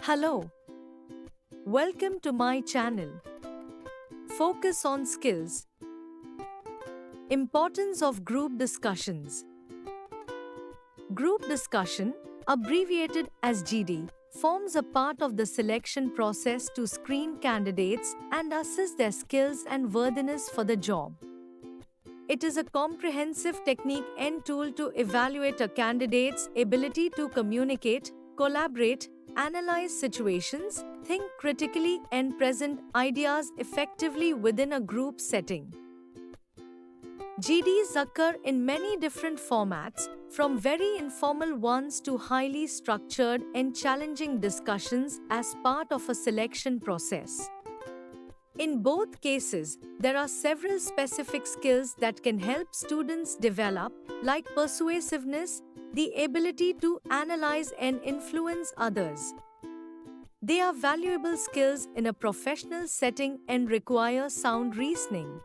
Hello, welcome to my channel. Focus on skills. Importance of group discussions. Group discussion, abbreviated as GD, forms a part of the selection process to screen candidates and assess their skills and worthiness for the job. It is a comprehensive technique and tool to evaluate a candidate's ability to communicate, collaborate, analyze situations, think critically, and present ideas effectively within a group setting. GDs occur in many different formats, from very informal ones to highly structured and challenging discussions as part of a selection process. In both cases, there are several specific skills that can help students develop, like persuasiveness, the ability to analyze and influence others. They are valuable skills in a professional setting and require sound reasoning.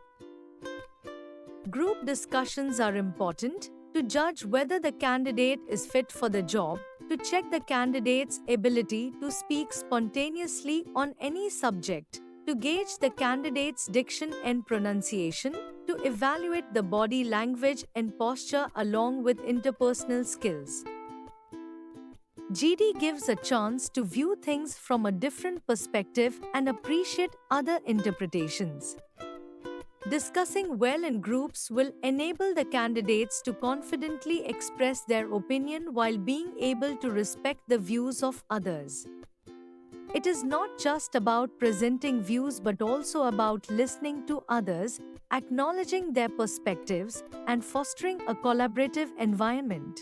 Group discussions are important to judge whether the candidate is fit for the job, to check the candidate's ability to speak spontaneously on any subject, to gauge the candidate's diction and pronunciation, to evaluate the body language and posture along with interpersonal skills. GD gives a chance to view things from a different perspective and appreciate other interpretations. Discussing well in groups will enable the candidates to confidently express their opinion while being able to respect the views of others. It is not just about presenting views but also about listening to others, acknowledging their perspectives, and fostering a collaborative environment.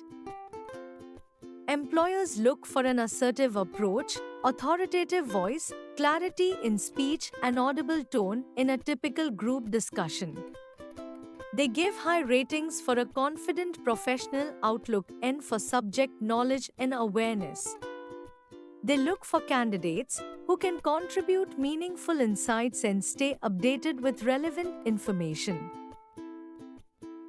Employers look for an assertive approach, authoritative voice, clarity in speech, and audible tone in a typical group discussion. They give high ratings for a confident professional outlook and for subject knowledge and awareness. They look for candidates who can contribute meaningful insights and stay updated with relevant information.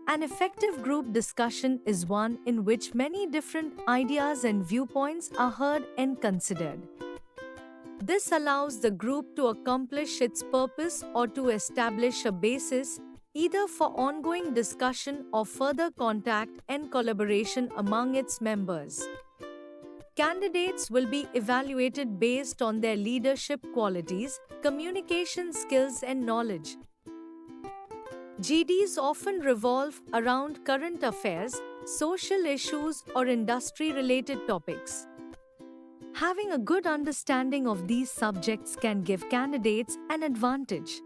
An effective group discussion is one in which many different ideas and viewpoints are heard and considered. This allows the group to accomplish its purpose or to establish a basis, either for ongoing discussion or further contact and collaboration among its members. Candidates will be evaluated based on their leadership qualities, communication skills, and knowledge. GDs often revolve around current affairs, social issues, or industry-related topics. Having a good understanding of these subjects can give candidates an advantage.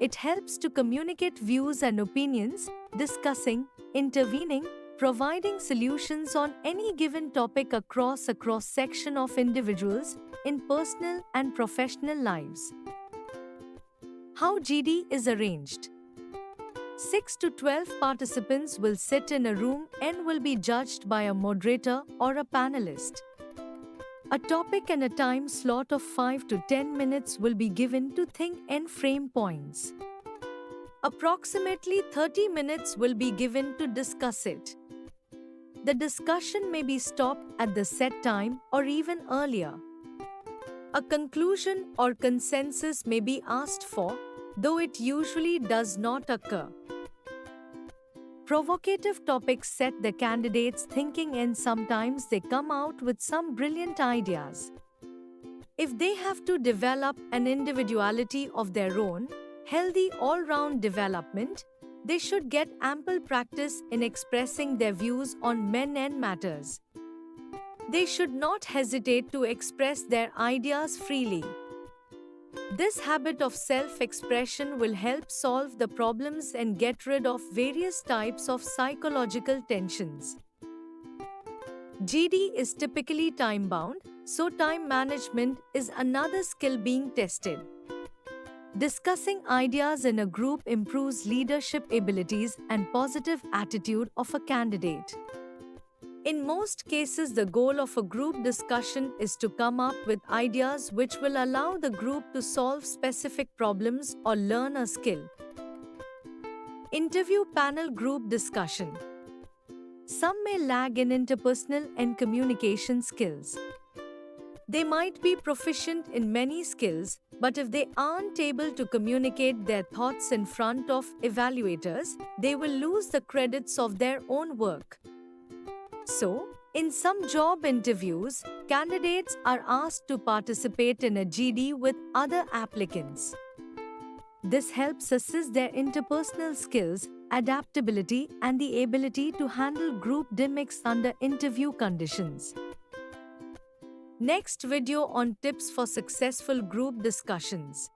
It helps to communicate views and opinions, discussing, intervening, providing solutions on any given topic across a cross-section of individuals in personal and professional lives. How GD is arranged. 6 to 12 participants will sit in a room and will be judged by a moderator or a panelist. A topic and a time slot of 5 to 10 minutes will be given to think and frame points. Approximately 30 minutes will be given to discuss it. The discussion may be stopped at the set time or even earlier. A conclusion or consensus may be asked for, though it usually does not occur. Provocative topics set the candidates thinking and sometimes they come out with some brilliant ideas. If they have to develop an individuality of their own, healthy all-round development, they should get ample practice in expressing their views on men and matters. They should not hesitate to express their ideas freely. This habit of self-expression will help solve the problems and get rid of various types of psychological tensions. GD is typically time-bound, so time management is another skill being tested. Discussing ideas in a group improves leadership abilities and positive attitude of a candidate. In most cases, the goal of a group discussion is to come up with ideas which will allow the group to solve specific problems or learn a skill. Interview panel group discussion. Some may lag in interpersonal and communication skills. They might be proficient in many skills, but if they aren't able to communicate their thoughts in front of evaluators, they will lose the credits of their own work. So, in some job interviews, candidates are asked to participate in a GD with other applicants. This helps assess their interpersonal skills, adaptability, and the ability to handle group dynamics under interview conditions. Next video on tips for successful group discussions.